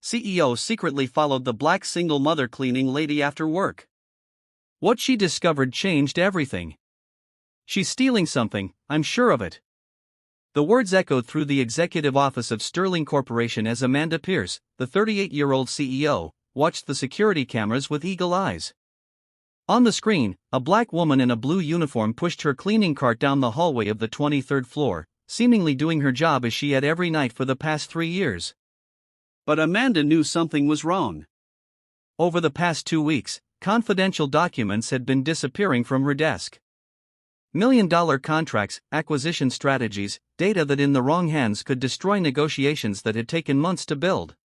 CEO secretly followed the black single mother cleaning lady after work. What she discovered changed everything. "She's stealing something, I'm sure of it." The words echoed through the executive office of Sterling Corporation as Amanda Pierce, the 38-year-old CEO, watched the security cameras with eagle eyes. On the screen, a black woman in a blue uniform pushed her cleaning cart down the hallway of the 23rd floor, seemingly doing her job as she had every night for the past 3 years. But Amanda knew something was wrong. Over the past 2 weeks, confidential documents had been disappearing from her desk. Million-dollar contracts, acquisition strategies, data that in the wrong hands could destroy negotiations that had taken months to build.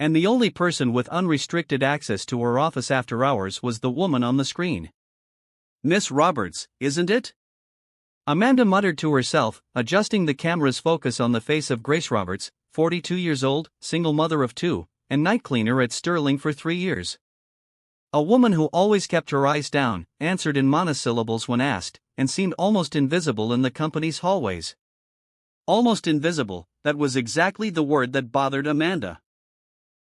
And the only person with unrestricted access to her office after hours was the woman on the screen. "Miss Roberts, isn't it?" Amanda muttered to herself, adjusting the camera's focus on the face of Grace Roberts, 42 years old, single mother of 2, and night cleaner at Sterling for 3 years. A woman who always kept her eyes down, answered in monosyllables when asked, and seemed almost invisible in the company's hallways. Almost invisible, that was exactly the word that bothered Amanda.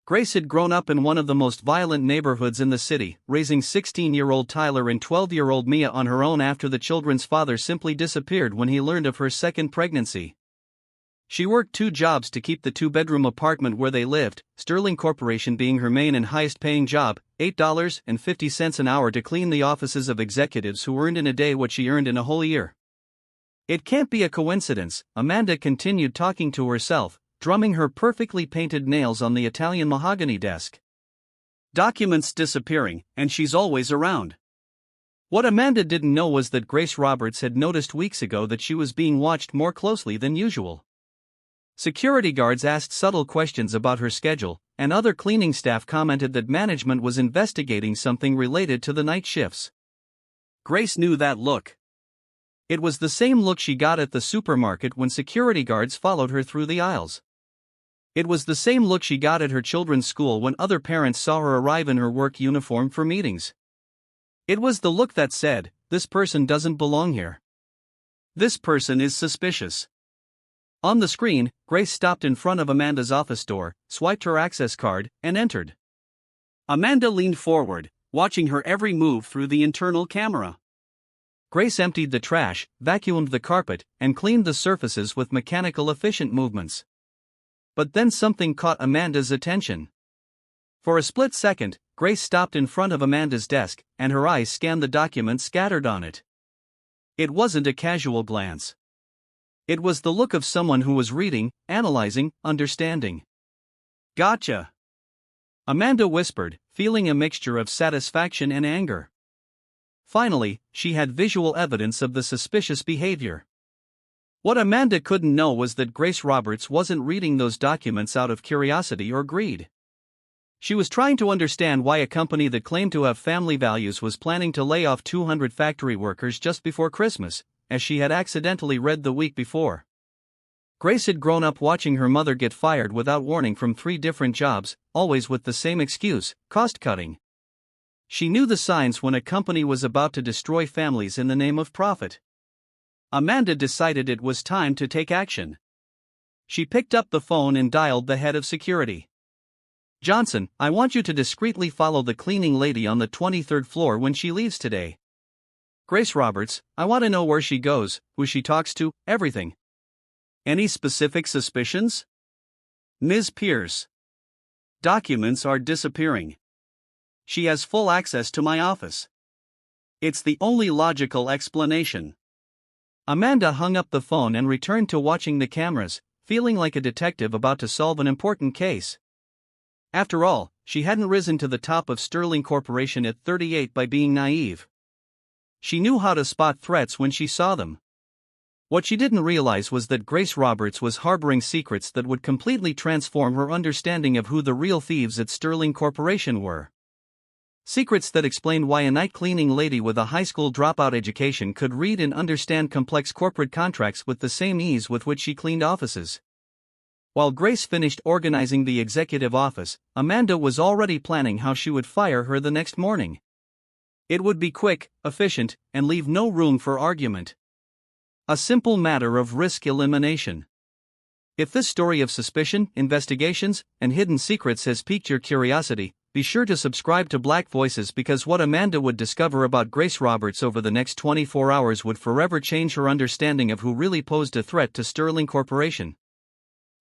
Grace had grown up in one of the most violent neighborhoods in the city, raising 16-year-old Tyler and 12-year-old Mia on her own after the children's father simply disappeared when he learned of her second pregnancy. She worked 2 jobs to keep the 2-bedroom apartment where they lived, Sterling Corporation being her main and highest-paying job, $8.50 an hour to clean the offices of executives who earned in a day what she earned in a whole year. "It can't be a coincidence," Amanda continued talking to herself, drumming her perfectly painted nails on the Italian mahogany desk. "Documents disappearing, and she's always around." What Amanda didn't know was that Grace Roberts had noticed weeks ago that she was being watched more closely than usual. Security guards asked subtle questions about her schedule, and other cleaning staff commented that management was investigating something related to the night shifts. Grace knew that look. It was the same look she got at the supermarket when security guards followed her through the aisles. It was the same look she got at her children's school when other parents saw her arrive in her work uniform for meetings. It was the look that said, "This person doesn't belong here. This person is suspicious." On the screen, Grace stopped in front of Amanda's office door, swiped her access card, and entered. Amanda leaned forward, watching her every move through the internal camera. Grace emptied the trash, vacuumed the carpet, and cleaned the surfaces with mechanical efficient movements. But then something caught Amanda's attention. For a split second, Grace stopped in front of Amanda's desk, and her eyes scanned the documents scattered on it. It wasn't a casual glance. It was the look of someone who was reading, analyzing, understanding. "Gotcha," Amanda whispered, feeling a mixture of satisfaction and anger. Finally, she had visual evidence of the suspicious behavior. What Amanda couldn't know was that Grace Roberts wasn't reading those documents out of curiosity or greed. She was trying to understand why a company that claimed to have family values was planning to lay off 200 factory workers just before Christmas, as she had accidentally read the week before. Grace had grown up watching her mother get fired without warning from 3 different jobs, always with the same excuse: cost-cutting. She knew the signs when a company was about to destroy families in the name of profit. Amanda decided it was time to take action. She picked up the phone and dialed the head of security. "Johnson, I want you to discreetly follow the cleaning lady on the 23rd floor when she leaves today. Grace Roberts, I want to know where she goes, who she talks to, everything." "Any specific suspicions?" "Ms. Pierce. Documents are disappearing. She has full access to my office. It's the only logical explanation." Amanda hung up the phone and returned to watching the cameras, feeling like a detective about to solve an important case. After all, she hadn't risen to the top of Sterling Corporation at 38 by being naive. She knew how to spot threats when she saw them. What she didn't realize was that Grace Roberts was harboring secrets that would completely transform her understanding of who the real thieves at Sterling Corporation were. Secrets that explained why a night cleaning lady with a high school dropout education could read and understand complex corporate contracts with the same ease with which she cleaned offices. While Grace finished organizing the executive office, Amanda was already planning how she would fire her the next morning. It would be quick, efficient, and leave no room for argument. A simple matter of risk elimination. If this story of suspicion, investigations, and hidden secrets has piqued your curiosity, be sure to subscribe to Black Voices, because what Amanda would discover about Grace Roberts over the next 24 hours would forever change her understanding of who really posed a threat to Sterling Corporation.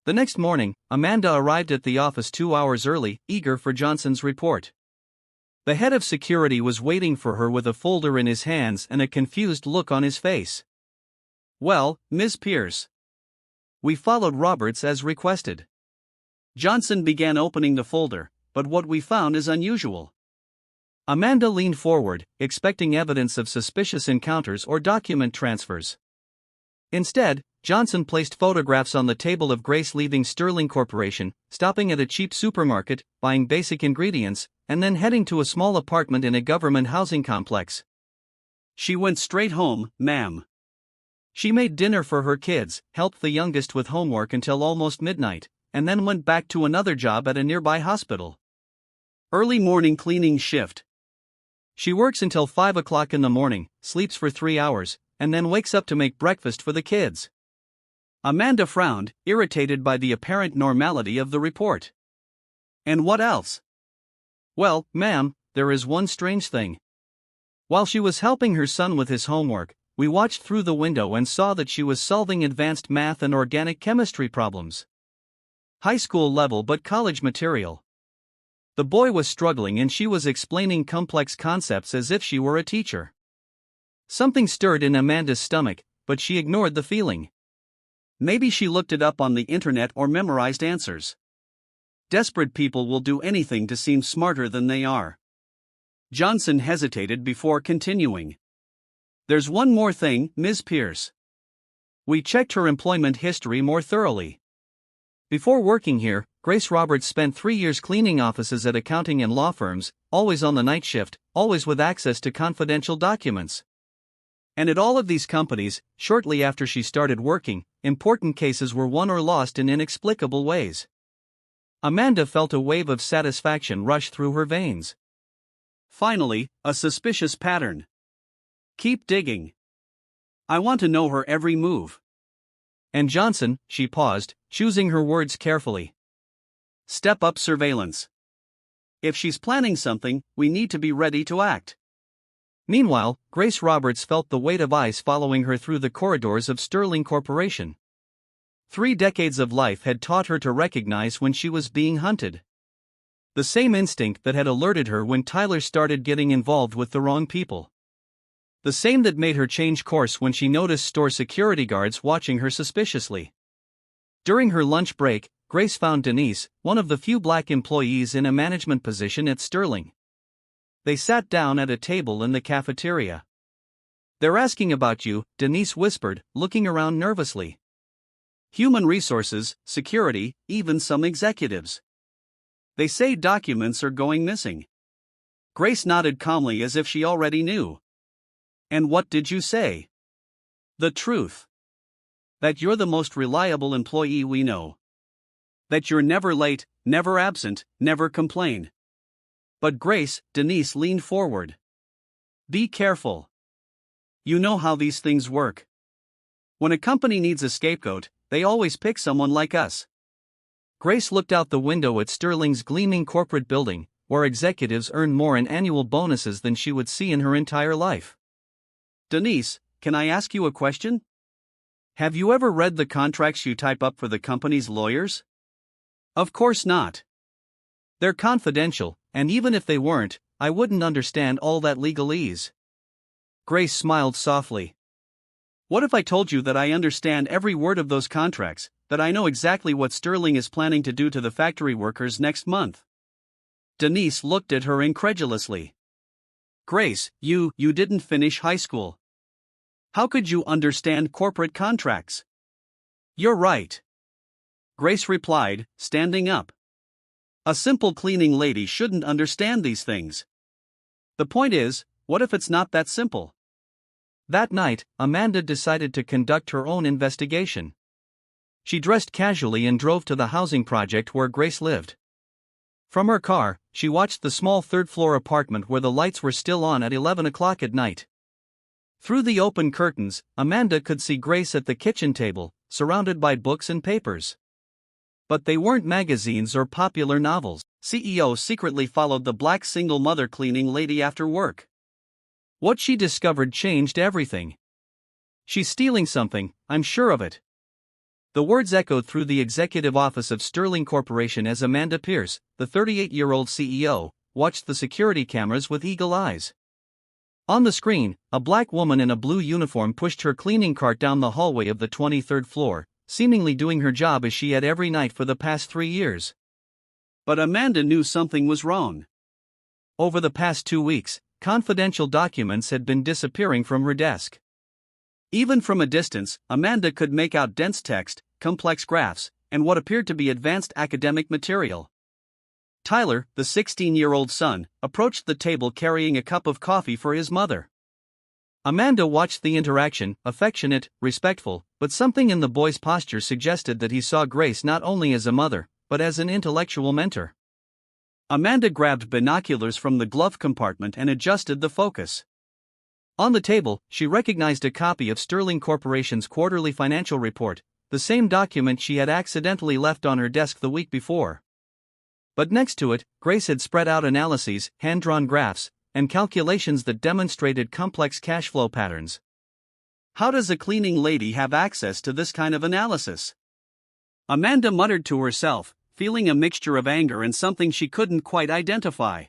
The next morning, Amanda arrived at the office 2 hours early, eager for Johnson's report. The head of security was waiting for her with a folder in his hands and a confused look on his face. "Well, Ms. Pierce, we followed Roberts as requested." Johnson began opening the folder, but what we found is unusual. Amanda leaned forward, expecting evidence of suspicious encounters or document transfers. Instead, Johnson placed photographs on the table of Grace leaving Sterling Corporation, stopping at a cheap supermarket, buying basic ingredients, and then heading to a small apartment in a government housing complex. "She went straight home, ma'am. She made dinner for her kids, helped the youngest with homework until almost midnight, and then went back to another job at a nearby hospital. Early morning cleaning shift. She works until 5 o'clock in the morning, sleeps for 3 hours, and then wakes up to make breakfast for the kids." Amanda frowned, irritated by the apparent normality of the report. "And what else?" "Well, ma'am, there is one strange thing. While she was helping her son with his homework, we watched through the window and saw that she was solving advanced math and organic chemistry problems. High school level but college material. The boy was struggling and she was explaining complex concepts as if she were a teacher." Something stirred in Amanda's stomach, but she ignored the feeling. Maybe she looked it up on the internet or memorized answers. Desperate people will do anything to seem smarter than they are. Johnson hesitated before continuing. "There's one more thing, Ms. Pierce. We checked her employment history more thoroughly. Before working here, Grace Roberts spent 3 years cleaning offices at accounting and law firms, always on the night shift, always with access to confidential documents. And at all of these companies, shortly after she started working, important cases were won or lost in inexplicable ways." Amanda felt a wave of satisfaction rush through her veins. Finally, a suspicious pattern. "Keep digging. I want to know her every move." "And Johnson," she paused, choosing her words carefully. "Step up surveillance. If she's planning something, we need to be ready to act." Meanwhile, Grace Roberts felt the weight of ice following her through the corridors of Sterling Corporation. 3 decades of life had taught her to recognize when she was being hunted. The same instinct that had alerted her when Tyler started getting involved with the wrong people. The same that made her change course when she noticed store security guards watching her suspiciously. During her lunch break, Grace found Denise, one of the few black employees in a management position at Sterling. They sat down at a table in the cafeteria. "They're asking about you," Denise whispered, looking around nervously. "Human resources, security, even some executives. They say documents are going missing." Grace nodded calmly as if she already knew. "And what did you say?" "The truth. That you're the most reliable employee we know. That you're never late, never absent, never complain." "But Grace," Denise leaned forward. "Be careful. You know how these things work. When a company needs a scapegoat, they always pick someone like us." Grace looked out the window at Sterling's gleaming corporate building, where executives earned more in annual bonuses than she would see in her entire life. "Denise, can I ask you a question? Have you ever read the contracts you type up for the company's lawyers?" "Of course not. They're confidential, and even if they weren't, I wouldn't understand all that legalese." Grace smiled softly. "What if I told you that I understand every word of those contracts, that I know exactly what Sterling is planning to do to the factory workers next month?" Denise looked at her incredulously. "Grace, you didn't finish high school. How could you understand corporate contracts?" "You're right," Grace replied, standing up. "A simple cleaning lady shouldn't understand these things. The point is, what if it's not that simple?" That night, Amanda decided to conduct her own investigation. She dressed casually and drove to the housing project where Grace lived. From her car, she watched the small third-floor apartment where the lights were still on at 11 o'clock at night. Through the open curtains, Amanda could see Grace at the kitchen table, surrounded by books and papers. But they weren't magazines or popular novels. CEO secretly followed the black single mother cleaning lady after work. What she discovered changed everything. She's stealing something, I'm sure of it. The words echoed through the executive office of Sterling Corporation as Amanda Pierce, the 38-year-old CEO, watched the security cameras with eagle eyes. On the screen, a black woman in a blue uniform pushed her cleaning cart down the hallway of the 23rd floor, seemingly doing her job as she had every night for the past 3 years. But Amanda knew something was wrong. Over the past 2 weeks, confidential documents had been disappearing from her desk. Even from a distance, Amanda could make out dense text, complex graphs, and what appeared to be advanced academic material. Tyler, the 16-year-old son, approached the table carrying a cup of coffee for his mother. Amanda watched the interaction, affectionate, respectful, but something in the boy's posture suggested that he saw Grace not only as a mother, but as an intellectual mentor. Amanda grabbed binoculars from the glove compartment and adjusted the focus. On the table, she recognized a copy of Sterling Corporation's quarterly financial report, the same document she had accidentally left on her desk the week before. But next to it, Grace had spread out analyses, hand-drawn graphs, and calculations that demonstrated complex cash flow patterns. How does a cleaning lady have access to this kind of analysis? Amanda muttered to herself, feeling a mixture of anger and something she couldn't quite identify.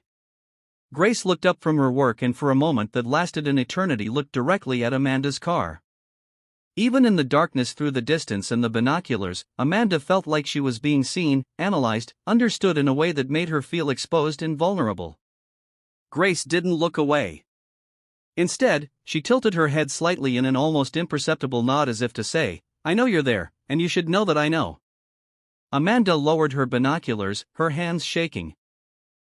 Grace looked up from her work and for a moment that lasted an eternity looked directly at Amanda's car. Even in the darkness through the distance and the binoculars, Amanda felt like she was being seen, analyzed, understood in a way that made her feel exposed and vulnerable. Grace didn't look away. Instead, she tilted her head slightly in an almost imperceptible nod as if to say, "I know you're there, and you should know that I know." Amanda lowered her binoculars, her hands shaking.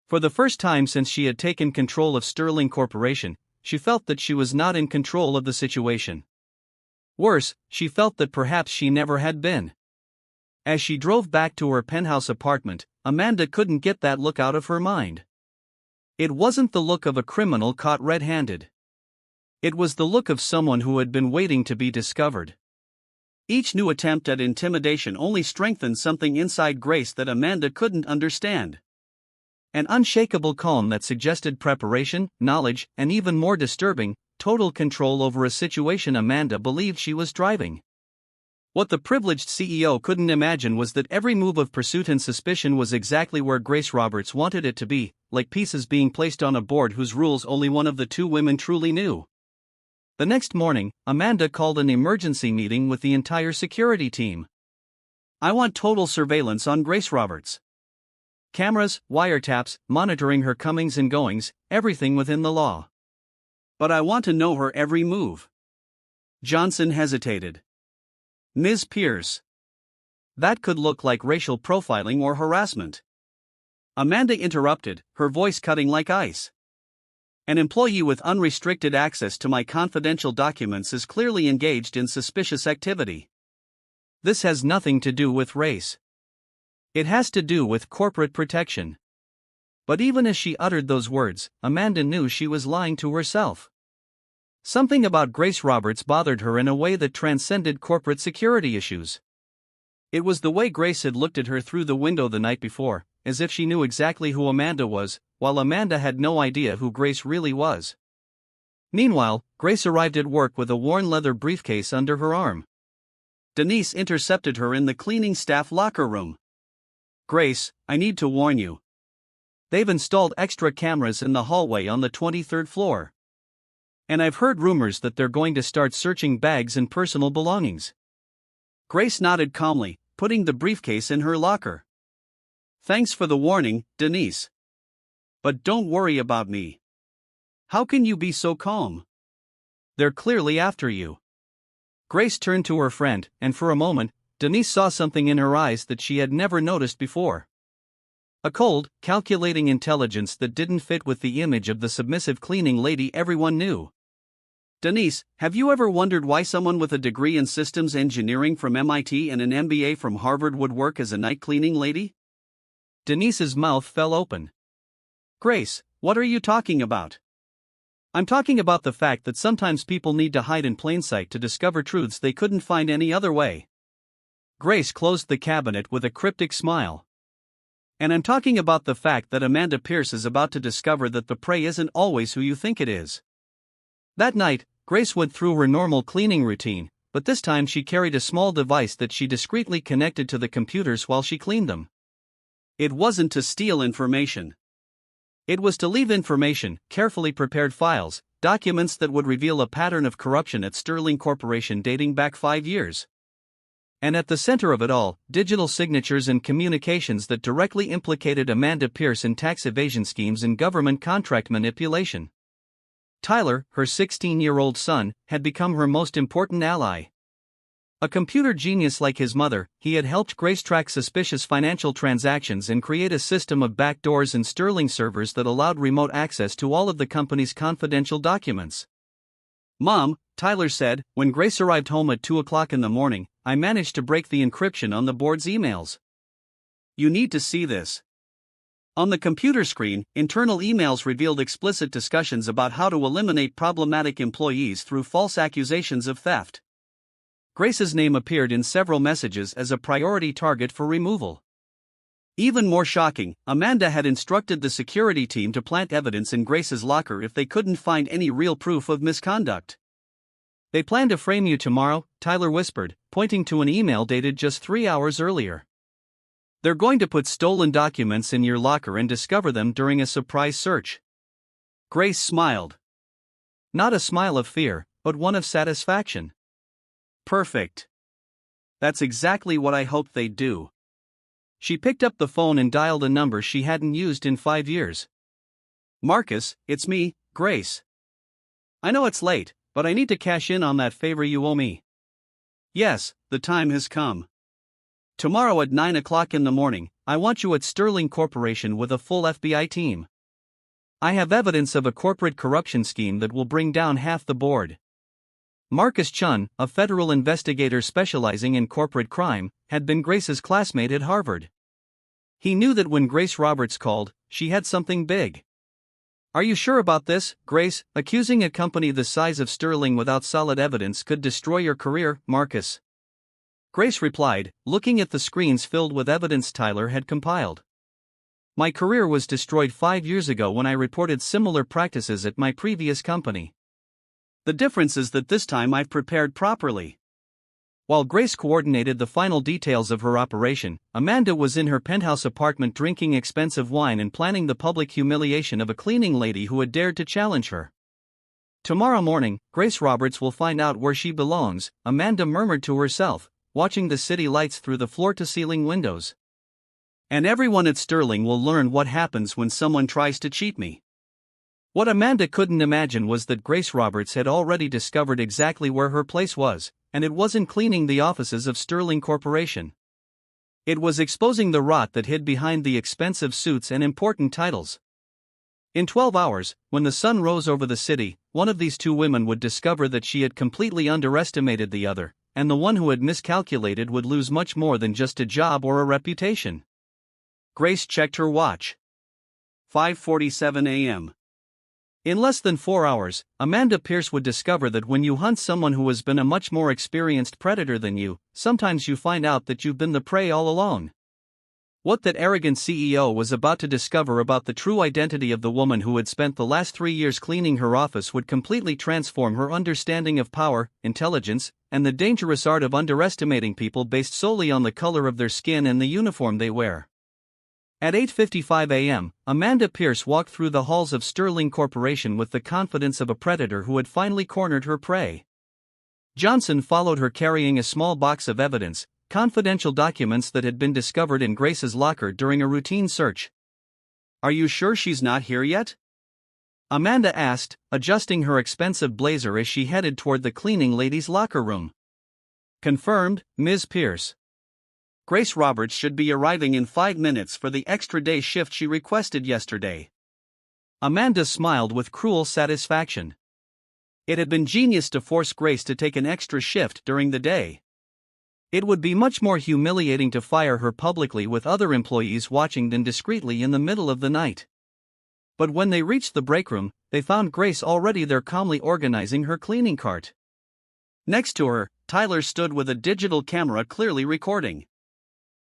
For the first time since she had taken control of Sterling Corporation, she felt that she was not in control of the situation. Worse, she felt that perhaps she never had been. As she drove back to her penthouse apartment, Amanda couldn't get that look out of her mind. It wasn't the look of a criminal caught red-handed. It was the look of someone who had been waiting to be discovered. Each new attempt at intimidation only strengthened something inside Grace that Amanda couldn't understand. An unshakable calm that suggested preparation, knowledge, and even more disturbing, total control over a situation Amanda believed she was driving. What the privileged CEO couldn't imagine was that every move of pursuit and suspicion was exactly where Grace Roberts wanted it to be, like pieces being placed on a board whose rules only one of the two women truly knew. The next morning, Amanda called an emergency meeting with the entire security team. "I want total surveillance on Grace Roberts. Cameras, wiretaps, monitoring her comings and goings, everything within the law. But I want to know her every move." Johnson hesitated. "Ms. Pierce. That could look like racial profiling or harassment." Amanda interrupted, her voice cutting like ice. "An employee with unrestricted access to my confidential documents is clearly engaged in suspicious activity. This has nothing to do with race. It has to do with corporate protection." But even as she uttered those words, Amanda knew she was lying to herself. Something about Grace Roberts bothered her in a way that transcended corporate security issues. It was the way Grace had looked at her through the window the night before, as if she knew exactly who Amanda was, while Amanda had no idea who Grace really was. Meanwhile, Grace arrived at work with a worn leather briefcase under her arm. Denise intercepted her in the cleaning staff locker room. "Grace, I need to warn you. They've installed extra cameras in the hallway on the 23rd floor. And I've heard rumors that they're going to start searching bags and personal belongings." Grace nodded calmly, putting the briefcase in her locker. "Thanks for the warning, Denise. But don't worry about me." "How can you be so calm? They're clearly after you." Grace turned to her friend, and for a moment, Denise saw something in her eyes that she had never noticed before. A cold, calculating intelligence that didn't fit with the image of the submissive cleaning lady everyone knew. "Denise, have you ever wondered why someone with a degree in systems engineering from MIT and an MBA from Harvard would work as a night cleaning lady?" Denise's mouth fell open. "Grace, what are you talking about?" "I'm talking about the fact that sometimes people need to hide in plain sight to discover truths they couldn't find any other way." Grace closed the cabinet with a cryptic smile. And I'm talking about the fact that Amanda Pierce is about to discover that the prey isn't always who you think it is. That night, Grace went through her normal cleaning routine, but this time she carried a small device that she discreetly connected to the computers while she cleaned them. It wasn't to steal information. It was to leave information, carefully prepared files, documents that would reveal a pattern of corruption at Sterling Corporation dating back 5 years. And at the center of it all, digital signatures and communications that directly implicated Amanda Pierce in tax evasion schemes and government contract manipulation. Tyler, her 16-year-old son, had become her most important ally. A computer genius like his mother, he had helped Grace track suspicious financial transactions and create a system of backdoors and Sterling servers that allowed remote access to all of the company's confidential documents. "Mom," Tyler said, when Grace arrived home at 2 o'clock in the morning, "I managed to break the encryption on the board's emails. You need to see this." On the computer screen, internal emails revealed explicit discussions about how to eliminate problematic employees through false accusations of theft. Grace's name appeared in several messages as a priority target for removal. Even more shocking, Amanda had instructed the security team to plant evidence in Grace's locker if they couldn't find any real proof of misconduct. "They plan to frame you tomorrow," Tyler whispered, pointing to an email dated just 3 hours earlier. "They're going to put stolen documents in your locker and discover them during a surprise search." Grace smiled. Not a smile of fear, but one of satisfaction. "Perfect. That's exactly what I hoped they'd do." She picked up the phone and dialed a number she hadn't used in 5 years. "Marcus, it's me, Grace. I know it's late, but I need to cash in on that favor you owe me." "Yes, the time has come. Tomorrow at 9 o'clock in the morning, I want you at Sterling Corporation with a full FBI team. I have evidence of a corporate corruption scheme that will bring down half the board." Marcus Chun, a federal investigator specializing in corporate crime, had been Grace's classmate at Harvard. He knew that when Grace Roberts called, she had something big. "Are you sure about this, Grace? Accusing a company the size of Sterling without solid evidence could destroy your career, Marcus." Grace replied, looking at the screens filled with evidence Tyler had compiled. "My career was destroyed 5 years ago when I reported similar practices at my previous company. The difference is that this time I've prepared properly." While Grace coordinated the final details of her operation, Amanda was in her penthouse apartment drinking expensive wine and planning the public humiliation of a cleaning lady who had dared to challenge her. "Tomorrow morning, Grace Roberts will find out where she belongs," Amanda murmured to herself, watching the city lights through the floor-to-ceiling windows. "And everyone at Sterling will learn what happens when someone tries to cheat me." What Amanda couldn't imagine was that Grace Roberts had already discovered exactly where her place was, and it wasn't cleaning the offices of Sterling Corporation. It was exposing the rot that hid behind the expensive suits and important titles. In 12 hours, when the sun rose over the city, one of these two women would discover that she had completely underestimated the other, and the one who had miscalculated would lose much more than just a job or a reputation. Grace checked her watch. 5:47 a.m. In less than 4 hours, Amanda Pierce would discover that when you hunt someone who has been a much more experienced predator than you, sometimes you find out that you've been the prey all along. What that arrogant CEO was about to discover about the true identity of the woman who had spent the last 3 years cleaning her office would completely transform her understanding of power, intelligence, and the dangerous art of underestimating people based solely on the color of their skin and the uniform they wear. At 8:55 a.m., Amanda Pierce walked through the halls of Sterling Corporation with the confidence of a predator who had finally cornered her prey. Johnson followed her carrying a small box of evidence, confidential documents that had been discovered in Grace's locker during a routine search. "Are you sure she's not here yet?" Amanda asked, adjusting her expensive blazer as she headed toward the cleaning lady's locker room. "Confirmed, Ms. Pierce. Grace Roberts should be arriving in 5 minutes for the extra day shift she requested yesterday." Amanda smiled with cruel satisfaction. It had been genius to force Grace to take an extra shift during the day. It would be much more humiliating to fire her publicly with other employees watching than discreetly in the middle of the night. But when they reached the break room, they found Grace already there calmly organizing her cleaning cart. Next to her, Tyler stood with a digital camera clearly recording.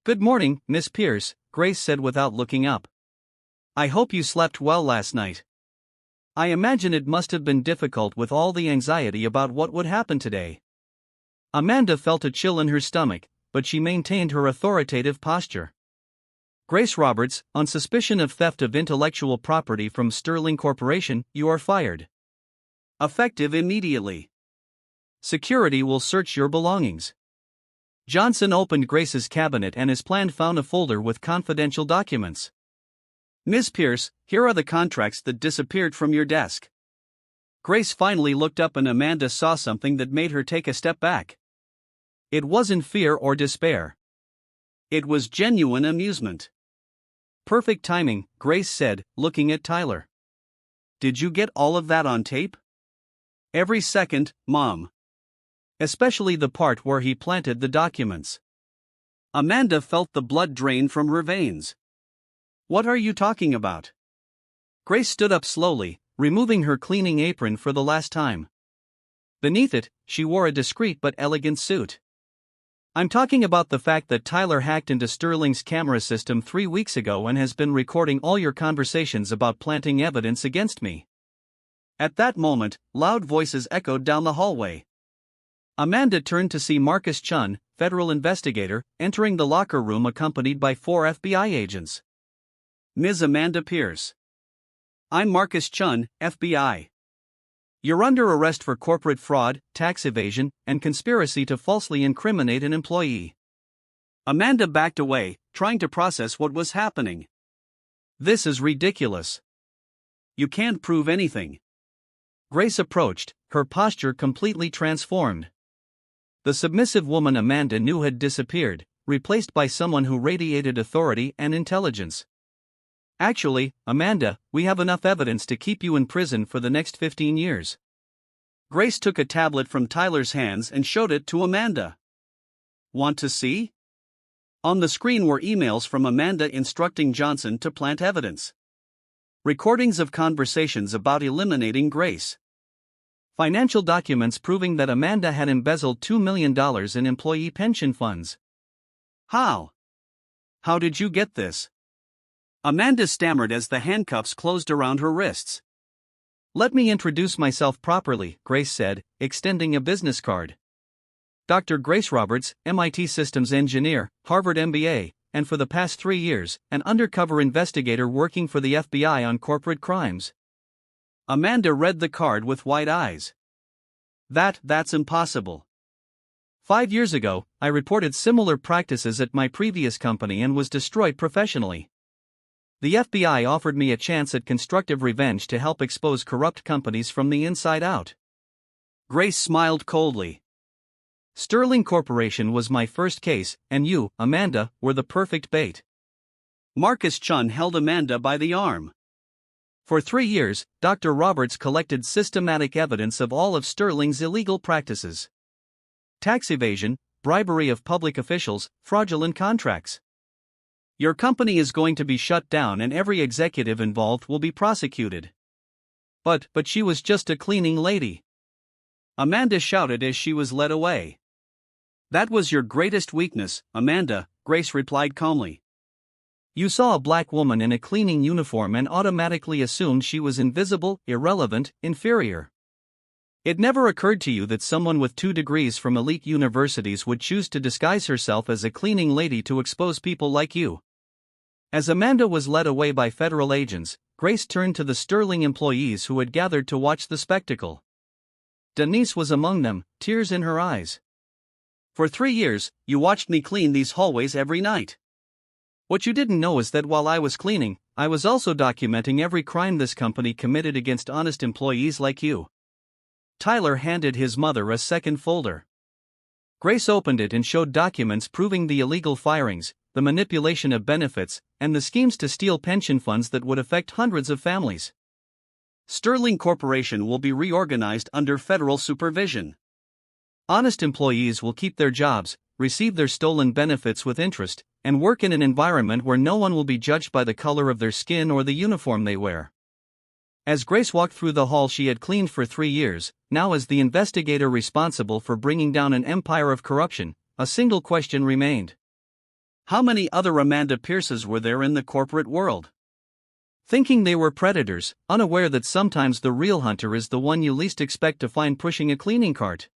"Good morning, Miss Pierce," Grace said without looking up. "I hope you slept well last night. I imagine it must have been difficult with all the anxiety about what would happen today." Amanda felt a chill in her stomach, but she maintained her authoritative posture. "Grace Roberts, on suspicion of theft of intellectual property from Sterling Corporation, you are fired. Effective immediately. Security will search your belongings." Johnson opened Grace's cabinet and his plan found a folder with confidential documents. "Miss Pierce, here are the contracts that disappeared from your desk." Grace finally looked up and Amanda saw something that made her take a step back. It wasn't fear or despair. It was genuine amusement. "Perfect timing," Grace said, looking at Tyler. "Did you get all of that on tape?" "Every second, Mom. Especially the part where he planted the documents." Amanda felt the blood drain from her veins. "What are you talking about?" Grace stood up slowly, removing her cleaning apron for the last time. Beneath it, she wore a discreet but elegant suit. "I'm talking about the fact that Tyler hacked into Sterling's camera system 3 weeks ago and has been recording all your conversations about planting evidence against me." At that moment, loud voices echoed down the hallway. Amanda turned to see Marcus Chun, federal investigator, entering the locker room accompanied by 4 FBI agents. "Ms. Amanda Pierce. I'm Marcus Chun, FBI. You're under arrest for corporate fraud, tax evasion, and conspiracy to falsely incriminate an employee." Amanda backed away, trying to process what was happening. "This is ridiculous. You can't prove anything." Grace approached, her posture completely transformed. The submissive woman Amanda knew had disappeared, replaced by someone who radiated authority and intelligence. "Actually, Amanda, we have enough evidence to keep you in prison for the next 15 years. Grace took a tablet from Tyler's hands and showed it to Amanda. "Want to see?" On the screen were emails from Amanda instructing Johnson to plant evidence. Recordings of conversations about eliminating Grace. Financial documents proving that Amanda had embezzled $2 million in employee pension funds. "How? How did you get this?" Amanda stammered as the handcuffs closed around her wrists. "Let me introduce myself properly," Grace said, extending a business card. "Dr. Grace Roberts, MIT systems engineer, Harvard MBA, and for the past 3 years, an undercover investigator working for the FBI on corporate crimes." Amanda read the card with wide eyes. That's impossible. 5 years ago, I reported similar practices at my previous company and was destroyed professionally. The FBI offered me a chance at constructive revenge to help expose corrupt companies from the inside out." Grace smiled coldly. "Sterling Corporation was my first case, and you, Amanda, were the perfect bait." Marcus Chun held Amanda by the arm. "For 3 years, Dr. Roberts collected systematic evidence of all of Sterling's illegal practices. Tax evasion, bribery of public officials, fraudulent contracts. Your company is going to be shut down and every executive involved will be prosecuted." But she was just a cleaning lady," Amanda shouted as she was led away. "That was your greatest weakness, Amanda," Grace replied calmly. "You saw a black woman in a cleaning uniform and automatically assumed she was invisible, irrelevant, inferior. It never occurred to you that someone with 2 degrees from elite universities would choose to disguise herself as a cleaning lady to expose people like you." As Amanda was led away by federal agents, Grace turned to the Sterling employees who had gathered to watch the spectacle. Denise was among them, tears in her eyes. "For 3 years, you watched me clean these hallways every night. What you didn't know is that while I was cleaning, I was also documenting every crime this company committed against honest employees like you." Tyler handed his mother a second folder. Grace opened it and showed documents proving the illegal firings, the manipulation of benefits, and the schemes to steal pension funds that would affect hundreds of families. Sterling Corporation will be reorganized under federal supervision. Honest employees will keep their jobs, receive their stolen benefits with interest, and work in an environment where no one will be judged by the color of their skin or the uniform they wear. As Grace walked through the hall she had cleaned for 3 years, now as the investigator responsible for bringing down an empire of corruption, a single question remained. How many other Amanda Pierces were there in the corporate world? Thinking they were predators, unaware that sometimes the real hunter is the one you least expect to find pushing a cleaning cart.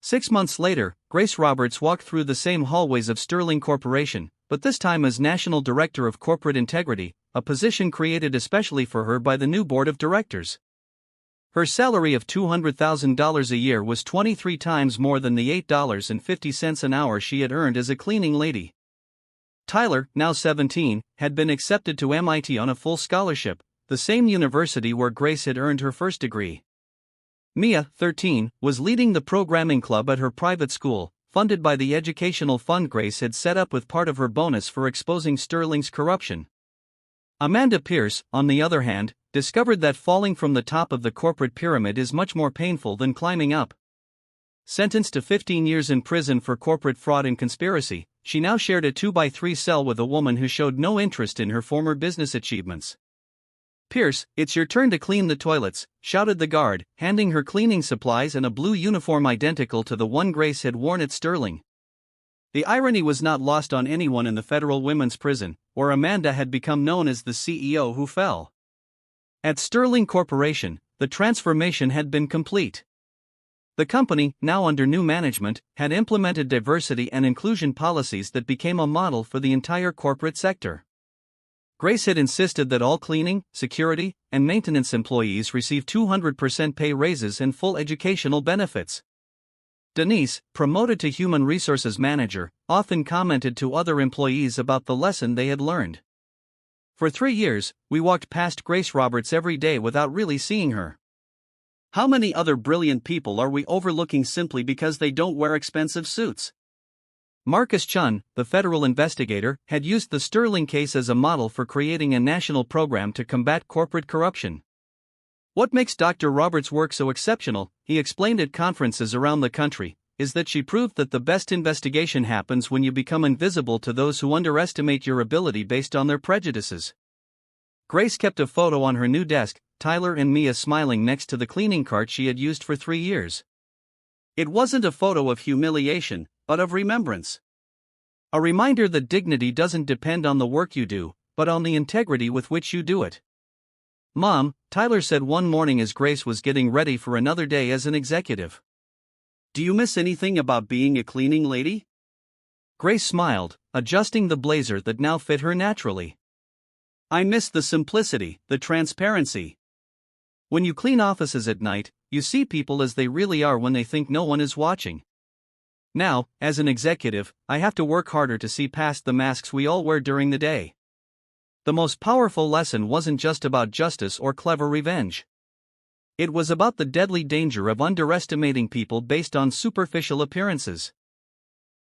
6 months later, Grace Roberts walked through the same hallways of Sterling Corporation, but this time as National Director of Corporate Integrity, a position created especially for her by the new board of directors. Her salary of $200,000 a year was 23 times more than the $8.50 an hour she had earned as a cleaning lady. Tyler, now 17, had been accepted to MIT on a full scholarship, the same university where Grace had earned her first degree. Mia, 13, was leading the programming club at her private school, funded by the educational fund Grace had set up with part of her bonus for exposing Sterling's corruption. Amanda Pierce, on the other hand, discovered that falling from the top of the corporate pyramid is much more painful than climbing up. Sentenced to 15 years in prison for corporate fraud and conspiracy, she now shared a 2x3 cell with a woman who showed no interest in her former business achievements. "Pierce, it's your turn to clean the toilets," shouted the guard, handing her cleaning supplies and a blue uniform identical to the one Grace had worn at Sterling. The irony was not lost on anyone in the federal women's prison, where Amanda had become known as the CEO who fell. At Sterling Corporation, the transformation had been complete. The company, now under new management, had implemented diversity and inclusion policies that became a model for the entire corporate sector. Grace had insisted that all cleaning, security, and maintenance employees receive 200% pay raises and full educational benefits. Denise, promoted to Human Resources Manager, often commented to other employees about the lesson they had learned. For 3 years, we walked past Grace Roberts every day without really seeing her. How many other brilliant people are we overlooking simply because they don't wear expensive suits? Marcus Chun, the federal investigator, had used the Sterling case as a model for creating a national program to combat corporate corruption. What makes Dr. Roberts' work so exceptional, he explained at conferences around the country, is that she proved that the best investigation happens when you become invisible to those who underestimate your ability based on their prejudices. Grace kept a photo on her new desk, Tyler and Mia smiling next to the cleaning cart she had used for 3 years. It wasn't a photo of humiliation, but of remembrance. A reminder that dignity doesn't depend on the work you do, but on the integrity with which you do it. "Mom," Tyler said one morning as Grace was getting ready for another day as an executive. "Do you miss anything about being a cleaning lady?" Grace smiled, adjusting the blazer that now fit her naturally. "I miss the simplicity, the transparency. When you clean offices at night, you see people as they really are when they think no one is watching. Now, as an executive, I have to work harder to see past the masks we all wear during the day." The most powerful lesson wasn't just about justice or clever revenge. It was about the deadly danger of underestimating people based on superficial appearances.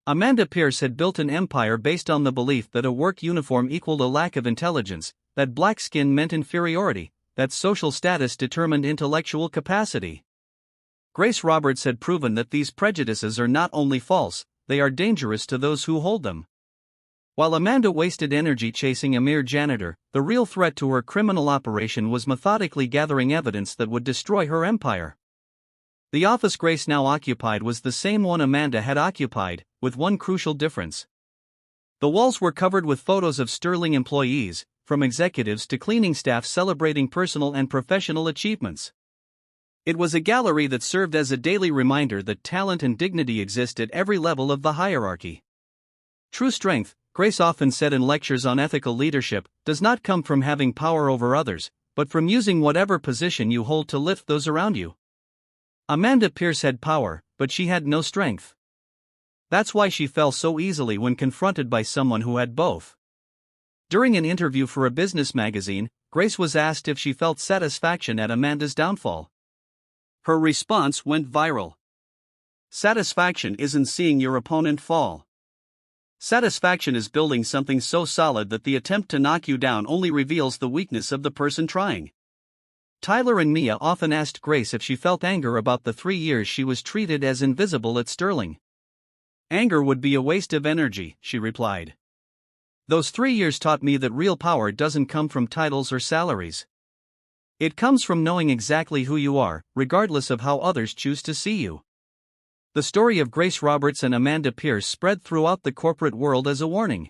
Amanda Pierce had built an empire based on the belief that a work uniform equaled a lack of intelligence, that black skin meant inferiority, that social status determined intellectual capacity. Grace Roberts had proven that these prejudices are not only false, they are dangerous to those who hold them. While Amanda wasted energy chasing a mere janitor, the real threat to her criminal operation was methodically gathering evidence that would destroy her empire. The office Grace now occupied was the same one Amanda had occupied, with one crucial difference. The walls were covered with photos of Sterling employees, from executives to cleaning staff celebrating personal and professional achievements. It was a gallery that served as a daily reminder that talent and dignity exist at every level of the hierarchy. True strength, Grace often said in lectures on ethical leadership, does not come from having power over others, but from using whatever position you hold to lift those around you. Amanda Pierce had power, but she had no strength. That's why she fell so easily when confronted by someone who had both. During an interview for a business magazine, Grace was asked if she felt satisfaction at Amanda's downfall. Her response went viral. "Satisfaction isn't seeing your opponent fall. Satisfaction is building something so solid that the attempt to knock you down only reveals the weakness of the person trying." Tyler and Mia often asked Grace if she felt anger about the 3 years she was treated as invisible at Sterling. "Anger would be a waste of energy," she replied. "Those 3 years taught me that real power doesn't come from titles or salaries. It comes from knowing exactly who you are, regardless of how others choose to see you. The story of Grace Roberts and Amanda Pierce spread throughout the corporate world as a warning.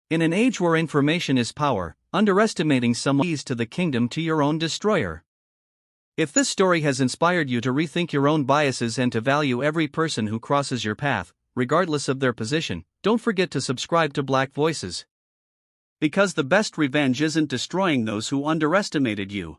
In an age where information is power, underestimating someone's keys to the kingdom to your own destroyer. If this story has inspired you to rethink your own biases and to value every person who crosses your path, regardless of their position, don't forget to subscribe to Black Voices. Because the best revenge isn't destroying those who underestimated you.